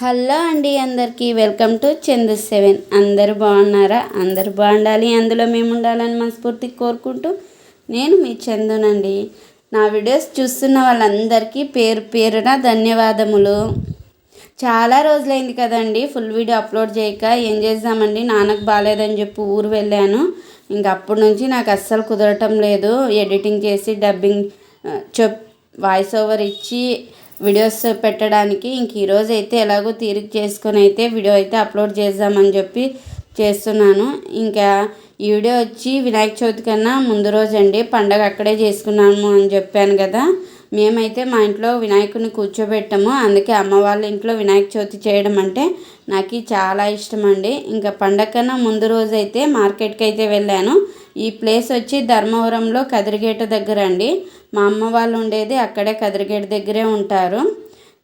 Hello అండి, అందరికీ welcome to Chandu 7. అందరూ బాగున్నారా? అందరూ బాగుండాలి, అందులో మేము ఉండాలని మనస్ఫూర్తి కోరుకుంటూ నేను మీ చందునండి. నా వీడియోస్ చూస్తున్న వాళ్ళందరికీ పేరు పేరున ధన్యవాదములు. చాలా రోజులైంది కదండి ఫుల్ వీడియో అప్లోడ్ చేయక. ఏం చేద్దామండి, నాన్నకు బాగాలేదని చెప్పి ఊరు వెళ్ళాను. ఇంకా అప్పటి నుంచి నాకు అస్సలు కుదరటం లేదు. ఎడిటింగ్ చేసి డబ్బింగ్ వాయిస్ ఓవర్ ఇచ్చి వీడియోస్ పెట్టడానికి. ఇంక ఈరోజు అయితే ఎలాగో తీరిక చేసుకొని అయితే వీడియో అయితే అప్లోడ్ చేద్దామని చెప్పి చేస్తున్నాను. ఇంకా ఈ వీడియో వచ్చి వినాయక చవితి కన్నా ముందు రోజు అండి. పండగ అక్కడే చేసుకున్నాము అని చెప్పాను కదా. మేమైతే మా ఇంట్లో వినాయకుడిని కూర్చోబెట్టాము. అందుకే అమ్మ వాళ్ళ ఇంట్లో వినాయక చవితి చేయడం అంటే నాకు చాలా ఇష్టం అండి. ఇంకా పండగ కన్నా ముందు రోజు అయితే మార్కెట్కి అయితే వెళ్ళాను. ఈ ప్లేస్ వచ్చి ధర్మవరంలో కదిరిగేట దగ్గర అండి. మా అమ్మ వాళ్ళు ఉండేది అక్కడే కదిరిగేట దగ్గరే ఉంటారు.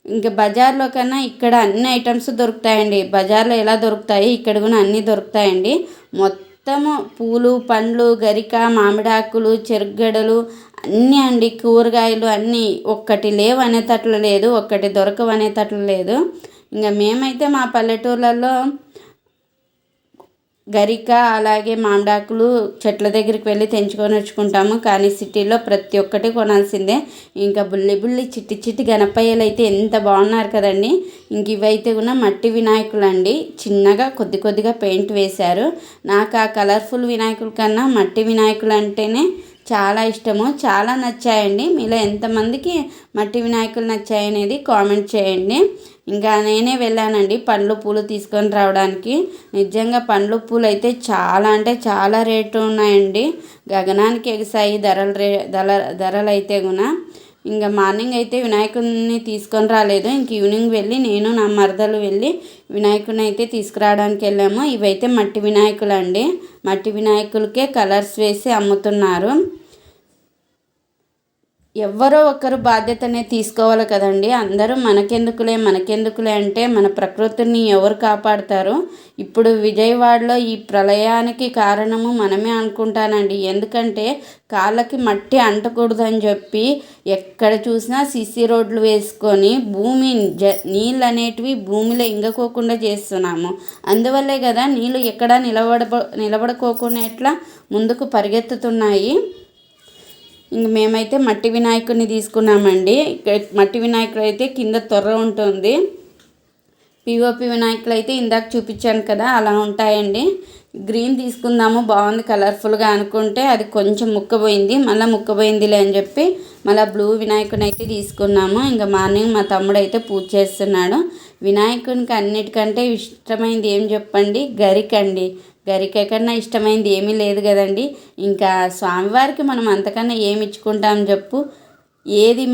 ఇంకా బజార్లో కన్నా ఇక్కడ అన్ని ఐటమ్స్ దొరుకుతాయండి. బజార్లో ఎలా దొరుకుతాయి ఇక్కడ కూడా అన్నీ దొరుకుతాయండి. మొత్తము పూలు, పండ్లు, గరిక, మామిడాకులు, చెరుగడలు అన్నీ అండి. కూరగాయలు అన్నీ ఒక్కటి లేవు అనేటట్లు లేదు, ఒక్కటి దొరకవు అనేటట్లు లేదు. ఇంకా మేమైతే మా పల్లెటూర్లలో గరిక అలాగే మామిడాకులు చెట్ల దగ్గరికి వెళ్ళి తెంచుకొని వచ్చుకుంటాము. కానీ సిటీలో ప్రతి ఒక్కటి కొనాల్సిందే. ఇంకా బుల్లి చిట్టి చిట్టి గణపయ్యలు అయితే ఎంత బాగున్నారు కదండి. ఇంక ఇవైతే కూడా మట్టి వినాయకులు అండి. చిన్నగా కొద్దిగా పెయింట్ వేశారు. నాకు ఆ కలర్ఫుల్ వినాయకుల కన్నా మట్టి వినాయకులు అంటేనే చాలా ఇష్టము. చాలా నచ్చాయండి. మీలో ఎంతమందికి మట్టి వినాయకులు నచ్చాయనేది కామెంట్ చేయండి. ఇంకా నేనే వెళ్ళానండి పండ్లు పూలు తీసుకొని రావడానికి. నిజంగా పండ్లు పూలు అయితే చాలా అంటే చాలా రేటు ఉన్నాయండి. గగనానికి ఎగిసాయి ధరలు అయితే కూడా. ఇంకా మార్నింగ్ అయితే వినాయకుడిని తీసుకొని రాలేదు. ఇంక ఈవినింగ్ వెళ్ళి నేను నా మరదలు వెళ్ళి వినాయకుడిని అయితే తీసుకురావడానికి వెళ్ళాము. ఇవైతే మట్టి వినాయకులు అండి. మట్టి వినాయకులకే కలర్స్ వేసి అమ్ముతున్నారు. ఎవరో ఒకరు బాధ్యతనే తీసుకోవాలి కదండి. అందరూ మనకెందుకులే అంటే మన ప్రకృతిని ఎవరు కాపాడుతారు? ఇప్పుడు విజయవాడలో ఈ ప్రళయానికి కారణము మనమే అనుకుంటానండి. ఎందుకంటే కాళ్ళకి మట్టి అంటకూడదని చెప్పి ఎక్కడ చూసినా సిసి రోడ్లు వేసుకొని నీళ్ళు అనేటివి భూమిలో ఇంగకోకుండా చేస్తున్నాము. అందువల్లే కదా నీళ్ళు ఎక్కడా నిలబడుకోకుండా ఎట్లా ముందుకు పరిగెత్తుతున్నాయి. ఇంక మేమైతే మట్టి వినాయకుడిని తీసుకున్నామండి. మట్టి వినాయకుడు అయితే కింద తొర్ర ఉంటుంది. పిఓపి వినాయకులు అయితే ఇందాక చూపించాను కదా అలా ఉంటాయండి. గ్రీన్ తీసుకుందాము బాగుంది కలర్ఫుల్గా అనుకుంటే అది కొంచెం ముక్కబోయింది. మళ్ళీ ముక్కబోయిందిలే అని చెప్పి మళ్ళీ బ్లూ వినాయకుడిని అయితే తీసుకున్నాము. ఇంకా మార్నింగ్ మా తమ్ముడు అయితే పూజ చేస్తున్నాడు. వినాయకునికి అన్నిటికంటే ఇష్టమైంది ఏం చెప్పండి? గరికండి. గరిక కన్నా ఇష్టమైంది ఏమీ లేదు కదండి. ఇంకా స్వామివారికి మనం అంతకన్నా ఏమి ఇచ్చుకుంటాం చెప్పు.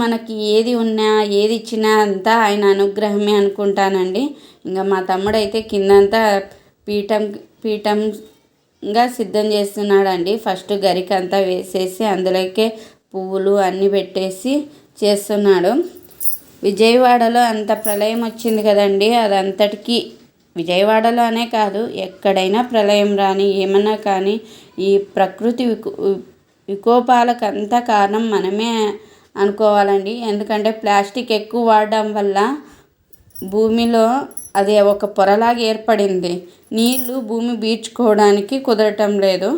మనకి ఏది ఉన్నా ఏది ఇచ్చినా అంతా ఆయన అనుగ్రహమే అనుకుంటానండి. ఇంకా మా తమ్ముడు అయితే కిందంతా పీఠంగా సిద్ధం చేస్తున్నాడండి. ఫస్ట్ గరిక అంతా వేసేసి అందులోకే పువ్వులు అన్నీ పెట్టేసి చేస్తున్నాడు. విజయవాడలో అంత ప్రళయం వచ్చింది కదండి. అదంతటికీ విజయవాడలో అనే కాదు ఎక్కడైనా ప్రళయం రాని ఏమన్నా కానీ ఈ ప్రకృతి వికోపాలకు అంతా కారణం మనమే అనుకోవాలండి. ఎందుకంటే ప్లాస్టిక్ ఎక్కువ వాడడం వల్ల భూమిలో అది ఒక పొరలాగా ఏర్పడింది. నీళ్ళు భూమి పీల్చుకోవడానికి కుదరటం లేదు.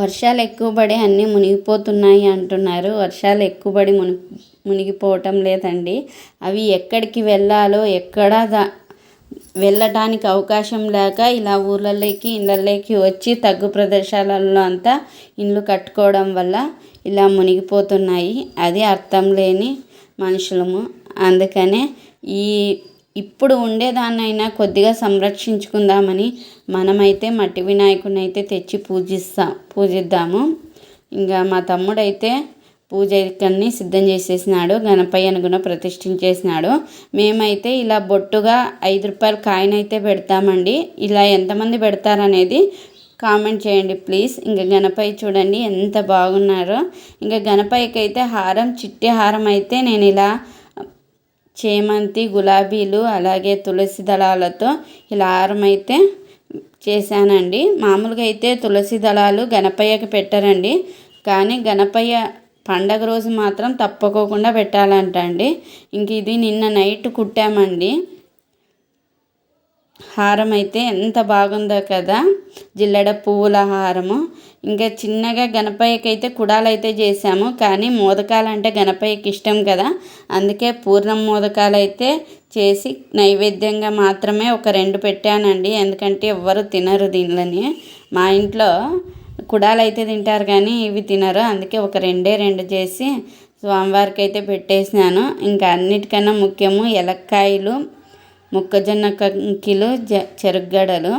వర్షాలు ఎక్కువ పడి అన్నీ మునిగిపోతున్నాయి అంటున్నారు. వర్షాలు ఎక్కువ పడి మునిగిపోవటం లేదండి. అవి ఎక్కడికి వెళ్ళాలో వెళ్ళటానికి అవకాశం లేక ఇలా ఊర్లలోకి ఇళ్ళల్లోకి వచ్చి తగ్గు ప్రదేశాలలో అంతా ఇండ్లు కట్టుకోవడం వల్ల ఇలా మునిగిపోతున్నాయి. అది అర్థం లేని మనుషులము. అందుకనే ఇప్పుడు ఉండేదాన్నైనా కొద్దిగా సంరక్షించుకుందామని మనమైతే మట్టి వినాయకుడిని అయితే తెచ్చి పూజిద్దాము. ఇంకా మా తమ్ముడైతే పూజకన్నీ సిద్ధం చేసేసినాడు. గణపయ్యను కూడా ప్రతిష్ఠించేసినాడు. మేమైతే ఇలా బొట్టుగా 5 రూపాయల కాయిన్ అయితే పెడతామండి. ఇలా ఎంతమంది పెడతారనేది కామెంట్ చేయండి ప్లీజ్. ఇంకా గణపయ్య చూడండి ఎంత బాగున్నారో. ఇంకా గణపయ్యకి అయితే చిట్టి హారం అయితే నేను ఇలా చేమంతి, గులాబీలు అలాగే తులసి దళాలతో ఇలా హారం అయితే చేశానండి. మామూలుగా అయితే తులసి దళాలు గణపయ్యకి పెట్టారండి. కానీ గణపయ్య పండగ రోజు మాత్రం తప్పకోకుండా పెట్టాలంట అండి. ఇంక ఇది నిన్న నైట్ కుట్టామండి. హారం అయితే ఎంత బాగుందో కదా, జిల్లెడ పువ్వుల హారము. ఇంకా చిన్నగా గణపయ్యకి అయితే కుడాలు అయితే చేసాము, కానీ మోదకాలు అంటే గణపయ్యకి ఇష్టం కదా, అందుకే పూర్ణం మోదకాలు అయితే చేసి నైవేద్యంగా మాత్రమే ఒక 2 పెట్టానండి. ఎందుకంటే ఎవ్వరు తినరు దీనిని. మా ఇంట్లో కుడాలు అయితే తింటారు కానీ ఇవి తినరు, అందుకే ఒక 2 చేసి స్వామివారికి అయితే పెట్టేసినాను. ఇంకా అన్నిటికన్నా ముఖ్యము ఎలక్కాయలు, మొక్కజొన్న కంకిలు, చెరుగడలు.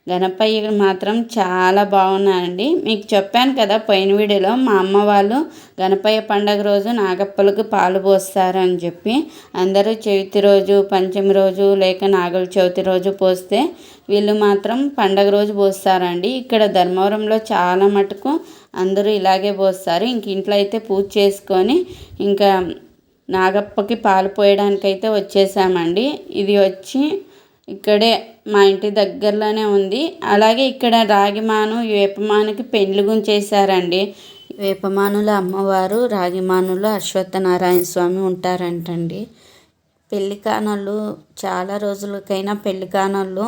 గణపయ్య మాత్రం చాలా బాగున్నాయండి. మీకు చెప్పాను కదా పోయిన వీడియోలో, మా అమ్మ వాళ్ళు గణపయ్య పండగ రోజు నాగప్పలకు పాలు పోస్తారు అని చెప్పి. అందరూ చవితి రోజు, పంచమి రోజు లేక నాగుల చవితి రోజు పోస్తే వీళ్ళు మాత్రం పండగ రోజు పోస్తారండి. ఇక్కడ ధర్మవరంలో చాలా మటుకు అందరూ ఇలాగే పోస్తారు. ఇంక ఇంట్లో అయితే పూజ చేసుకొని ఇంకా నాగప్పకి పాలు పోయడానికైతే వచ్చేసామండి. ఇది వచ్చి ఇక్కడే మా ఇంటి దగ్గరలోనే ఉంది. అలాగే ఇక్కడ రాగిమాను, వేపమానుకి పెండ్లి గుంచేశారండి. వేపమానుల అమ్మవారు, రాగిమానులో అశ్వత్థనారాయణ స్వామి ఉంటారంటండి. పెళ్లి కానళ్ళు చాలా రోజులకైనా పెళ్లి కానళ్ళు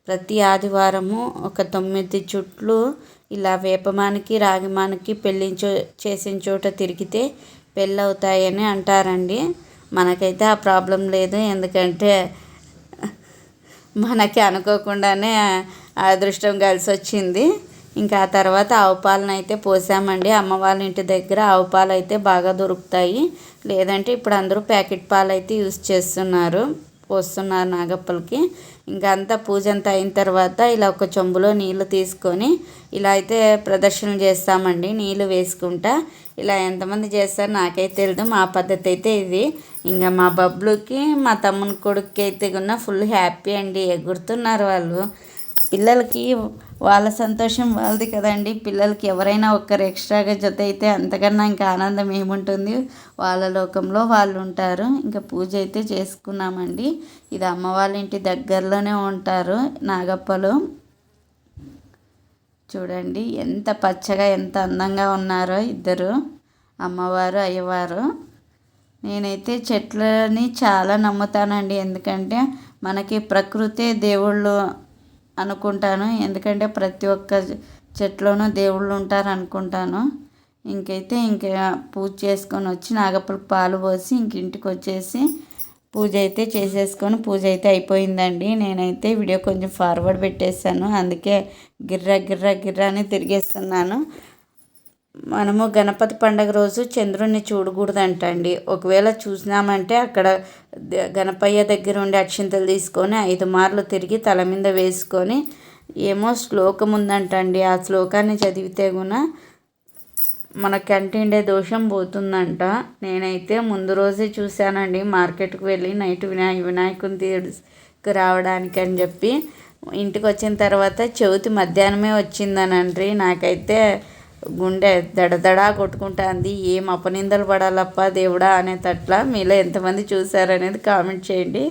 ప్రతి ఆదివారము ఒక 9 చుట్లు ఇలా వేపమానికి, రాగిమానికి చేసిన చోట తిరిగితే పెళ్ళవుతాయని అంటారండి. మనకైతే ఆ ప్రాబ్లం లేదు, ఎందుకంటే మనకి అనుకోకుండానే అదృష్టం కలిసి వచ్చింది. ఇంకా ఆ తర్వాత ఆవు పాలను అయితే పోసామండి. అమ్మ వాళ్ళ ఇంటి దగ్గర ఆవు పాలు అయితే బాగా దొరుకుతాయి, లేదంటే ఇప్పుడు అందరూ ప్యాకెట్ పాలు అయితే యూస్ చేస్తున్నారు, పోస్తున్నారు నాగప్పలకి. ఇంకా అంతా పూజ అంతా అయిన తర్వాత ఇలా ఒక చెంబులో నీళ్ళు తీసుకొని ఇలా అయితే ప్రదర్శనలు చేస్తామండి. నీళ్ళు వేసుకుంటా ఇలా ఎంతమంది చేస్తారు నాకైతే తెలియదు, మా పద్ధతి అయితే ఇది. ఇంకా మా బబ్లుకి, మా తమ్ముని కొడుకుకి అయితే కూడా ఫుల్ హ్యాపీ అండి, ఎగురుతున్నారు వాళ్ళు. పిల్లలకి వాళ్ళ సంతోషం వాళ్ళది కదండి. పిల్లలకి ఎవరైనా ఒక్కరు ఎక్స్ట్రాగా జత అయితే అంతకన్నా ఇంకా ఆనందం ఏముంటుంది, వాళ్ళ లోకంలో వాళ్ళు ఉంటారు. ఇంకా పూజ అయితే చేసుకున్నామండి. ఇది అమ్మ వాళ్ళ ఇంటి దగ్గరలోనే ఉంటారు నాగప్పలు. చూడండి ఎంత పచ్చగా ఎంత అందంగా ఉన్నారో ఇద్దరు, అమ్మవారు అయ్యవారు. నేనైతే చెట్లని చాలా నమ్ముతానండి, ఎందుకంటే మనకి ప్రకృతే దేవుళ్ళు అనుకుంటాను. ఎందుకంటే ప్రతి ఒక్క చెట్లోనూ దేవుళ్ళు ఉంటారు అనుకుంటాను. ఇంకా పూజ చేసుకొని వచ్చి నాగప్పలకు పాలు పోసి ఇంటికి వచ్చేసి పూజ అయితే చేసేసుకొని పూజ అయితే అయిపోయిందండి. నేనైతే వీడియో కొంచెం ఫార్వర్డ్ పెట్టేశాను, అందుకే గిర్రా అని తిరిగేస్తున్నాను. మనము గణపతి పండుగ రోజు చంద్రుడిని చూడకూడదంటండి. ఒకవేళ చూసినామంటే అక్కడ గణపయ్య దగ్గర ఉండే అక్షింతలు తీసుకొని 5 మార్లు తిరిగి తల మీద వేసుకొని, ఏమో శ్లోకం ఉందంటండి, ఆ శ్లోకాన్ని చదివితే కూడా మన కంటిండే దోషం పోతుందంట. నేనైతే ముందు రోజే చూశానండి, మార్కెట్కి వెళ్ళి నైట్ వినాయకుని తీసుకురావడానికి అని చెప్పి. ఇంటికి వచ్చిన తర్వాత చవితి మధ్యాహ్నమే వచ్చిందనండి. నాకైతే గుండె దడదడా కొట్టుకుంటుంది, ఏం అపనిందలు పడాలప్ప దేవుడా అనేటట్లా. మీలో ఎంతమంది చూసారనేది కామెంట్ చేయండి.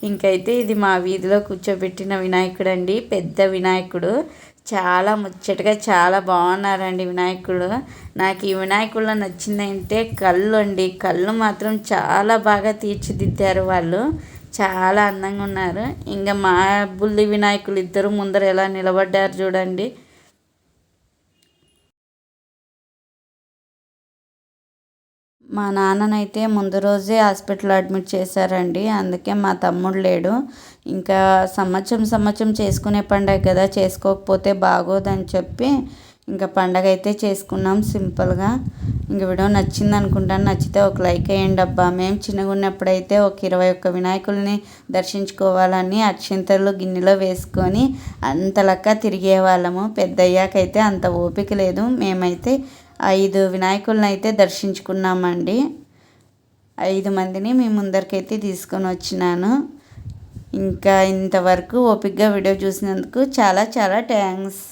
ఇంకైతే ఇది మా వీధిలో కూర్చోబెట్టిన వినాయకుడు అండి, పెద్ద వినాయకుడు. చాలా ముచ్చటగా చాలా బాగున్నారండి వినాయకుడు. నాకు ఈ వినాయకుడిలో నచ్చిందంటే కళ్ళు అండి. కళ్ళు మాత్రం చాలా బాగా తీర్చిదిద్దారు వాళ్ళు, చాలా అందంగా ఉన్నారు. ఇంకా మా బుల్లి వినాయకులు ఇద్దరు ముందర ఎలా నిలబడ్డారు చూడండి. మా నాన్ననైతే ముందు రోజే హాస్పిటల్ అడ్మిట్ చేశారండి, అందుకే మా తమ్ముడు లేడు. ఇంకా సంవత్సరం చేసుకునే పండగ కదా, చేసుకోకపోతే బాగోదని చెప్పి ఇంకా పండగ అయితే చేసుకున్నాం సింపుల్గా. ఇంక వీడియో నచ్చింది అనుకుంటాను, నచ్చితే ఒక లైక్ వేయండి అబ్బా. మేము చిన్నగా ఉన్నప్పుడైతే ఒక 21 వినాయకుల్ని దర్శించుకోవాలని అక్షింతలు గిన్నెలో వేసుకొని అంతలక్క తిరిగే వాళ్ళము. పెద్దయ్యాకైతే అంత ఓపిక లేదు. మేమైతే 5 వినాయకులను అయితే దర్శించుకున్నామండి. 5 మందిని మీ ముందరికైతే తీసుకొని వచ్చినాను. ఇంకా ఇంతవరకు ఓపికగా వీడియో చూసినందుకు చాలా థ్యాంక్స్.